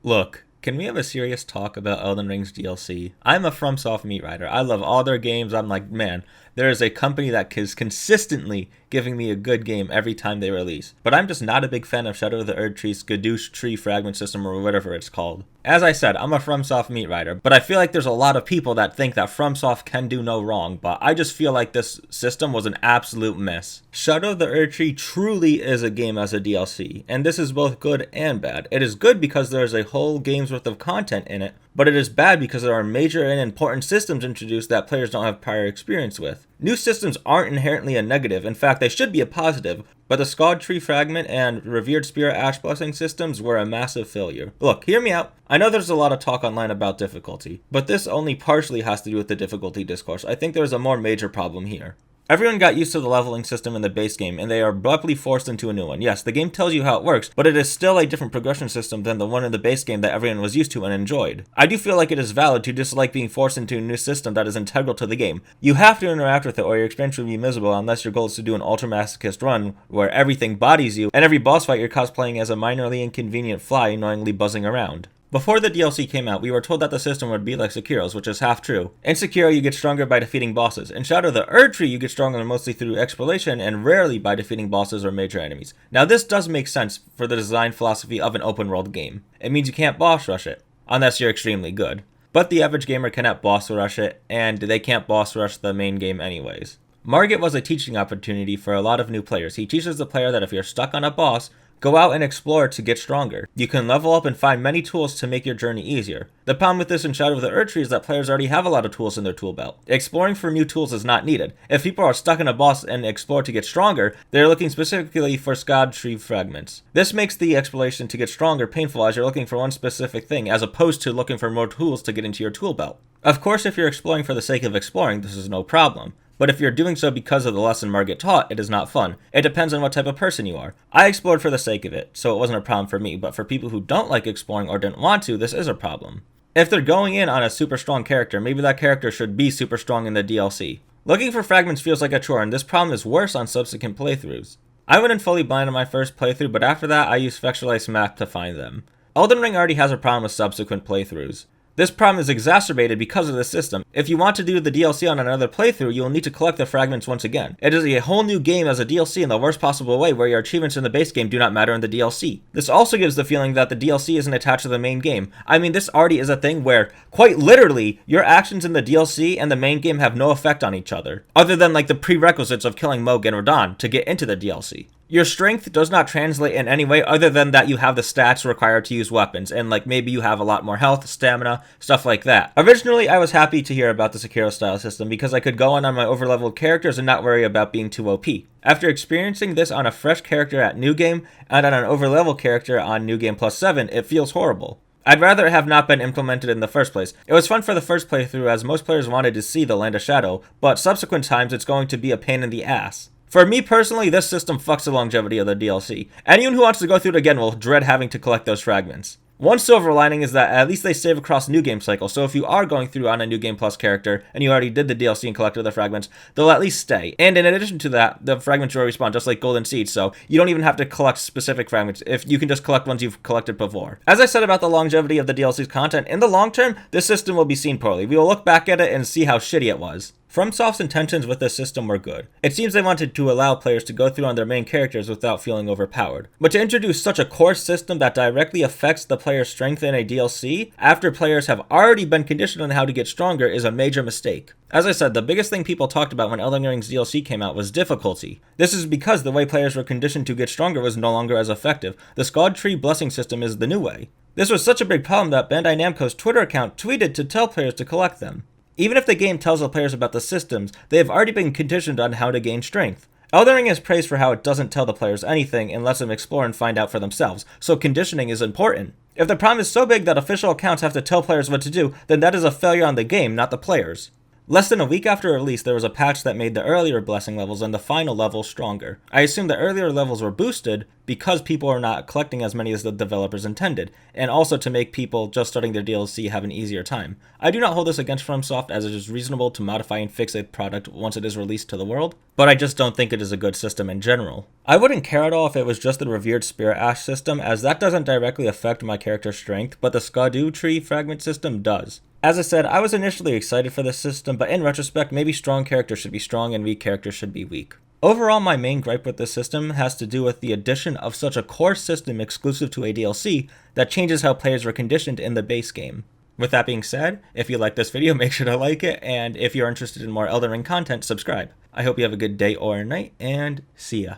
Look, can we have a serious talk about Elden Ring's DLC? I'm a FromSoft meat rider. I love all their games. I'm like, man, there is a company that is consistently giving me a good game every time they release. But I'm just not a big fan of Shadow of the Erdtree, Scadutree fragment system, or whatever it's called. As I said, I'm a FromSoft meat rider, but I feel like there's a lot of people that think that FromSoft can do no wrong, but I just feel like this system was an absolute mess. Shadow of the Erdtree truly is a game as a DLC, and this is both good and bad. It is good because there is a whole game's worth of content in it, but it is bad because there are major and important systems introduced that players don't have prior experience with. New systems aren't inherently a negative, in fact they should be a positive, but the Scadutree fragment and Revered Spirit Ash Blessing systems were a massive failure. Look, hear me out. I know there's a lot of talk online about difficulty, but this only partially has to do with the difficulty discourse. I think there's a more major problem here. Everyone got used to the leveling system in the base game, and they are abruptly forced into a new one. Yes, the game tells you how it works, but it is still a different progression system than the one in the base game that everyone was used to and enjoyed. I do feel like it is valid to dislike being forced into a new system that is integral to the game. You have to interact with it or your experience will be miserable unless your goal is to do an ultra masochist run where everything bodies you, and every boss fight you're cosplaying as a minorly inconvenient fly annoyingly buzzing around. Before the DLC came out, we were told that the system would be like Sekiro's, which is half true. In Sekiro, you get stronger by defeating bosses. In Shadow of the Erdtree, you get stronger mostly through exploration and rarely by defeating bosses or major enemies. Now this does make sense for the design philosophy of an open world game. It means you can't boss rush it, unless you're extremely good. But the average gamer cannot boss rush it, and they can't boss rush the main game anyways. Margit was a teaching opportunity for a lot of new players. He teaches the player that if you're stuck on a boss, go out and explore to get stronger. You can level up and find many tools to make your journey easier. The problem with this in Shadow of the Erdtree is that players already have a lot of tools in their tool belt. Exploring for new tools is not needed. If people are stuck in a boss and explore to get stronger, they're looking specifically for Scadutree fragments. This makes the exploration to get stronger painful as you're looking for one specific thing, as opposed to looking for more tools to get into your tool belt. Of course, if you're exploring for the sake of exploring, this is no problem. But if you're doing so because of the lesson Margit taught, it is not fun. It depends on what type of person you are. I explored for the sake of it, so it wasn't a problem for me, but for people who don't like exploring or didn't want to, this is a problem. If they're going in on a super strong character, maybe that character should be super strong in the DLC. Looking for fragments feels like a chore, and this problem is worse on subsequent playthroughs. I went in fully blind on my first playthrough, but after that I used Fexualize Map to find them. Elden Ring already has a problem with subsequent playthroughs. This problem is exacerbated because of this system. If you want to do the DLC on another playthrough, you will need to collect the fragments once again. It is a whole new game as a DLC in the worst possible way, where your achievements in the base game do not matter in the DLC. This also gives the feeling that the DLC isn't attached to the main game. I mean, this already is a thing where, quite literally, your actions in the DLC and the main game have no effect on each other, other than like the prerequisites of killing Mohg and Radahn to get into the DLC. Your strength does not translate in any way other than that you have the stats required to use weapons, and like maybe you have a lot more health, stamina, stuff like that. Originally, I was happy to hear about the Sekiro style system because I could go on my overleveled characters and not worry about being too OP. After experiencing this on a fresh character at New Game and on an overleveled character on New Game Plus 7, it feels horrible. I'd rather it have not been implemented in the first place. It was fun for the first playthrough as most players wanted to see the Land of Shadow, but subsequent times it's going to be a pain in the ass. For me personally, this system fucks the longevity of the DLC. Anyone who wants to go through it again will dread having to collect those fragments. One silver lining is that at least they save across New Game cycle, so if you are going through on a New Game Plus character, and you already did the DLC and collected the fragments, they'll at least stay. And in addition to that, the fragments will respawn just like Golden Seeds, so you don't even have to collect specific fragments, if you can just collect ones you've collected before. As I said about the longevity of the DLC's content, in the long term, this system will be seen poorly. We will look back at it and see how shitty it was. FromSoft's intentions with this system were good. It seems they wanted to allow players to go through on their main characters without feeling overpowered. But to introduce such a core system that directly affects the player's strength in a DLC, after players have already been conditioned on how to get stronger, is a major mistake. As I said, the biggest thing people talked about when Elden Ring's DLC came out was difficulty. This is because the way players were conditioned to get stronger was no longer as effective. The Scadutree blessing system is the new way. This was such a big problem that Bandai Namco's Twitter account tweeted to tell players to collect them. Even if the game tells the players about the systems, they have already been conditioned on how to gain strength. Elden Ring is praised for how it doesn't tell the players anything and lets them explore and find out for themselves, so conditioning is important. If the problem is so big that official accounts have to tell players what to do, then that is a failure on the game, not the players. Less than a week after release, there was a patch that made the earlier blessing levels and the final level stronger. I assume the earlier levels were boosted because people are not collecting as many as the developers intended, and also to make people just starting their DLC have an easier time. I do not hold this against FromSoft, as it is reasonable to modify and fix a product once it is released to the world, but I just don't think it is a good system in general. I wouldn't care at all if it was just the Revered Spirit Ash system, as that doesn't directly affect my character's strength, but the Scadutree fragment system does. As I said, I was initially excited for this system, but in retrospect, maybe strong characters should be strong and weak characters should be weak. Overall, my main gripe with this system has to do with the addition of such a core system exclusive to a DLC that changes how players were conditioned in the base game. With that being said, if you like this video, make sure to like it, and if you're interested in more Elden Ring content, subscribe. I hope you have a good day or night, and see ya.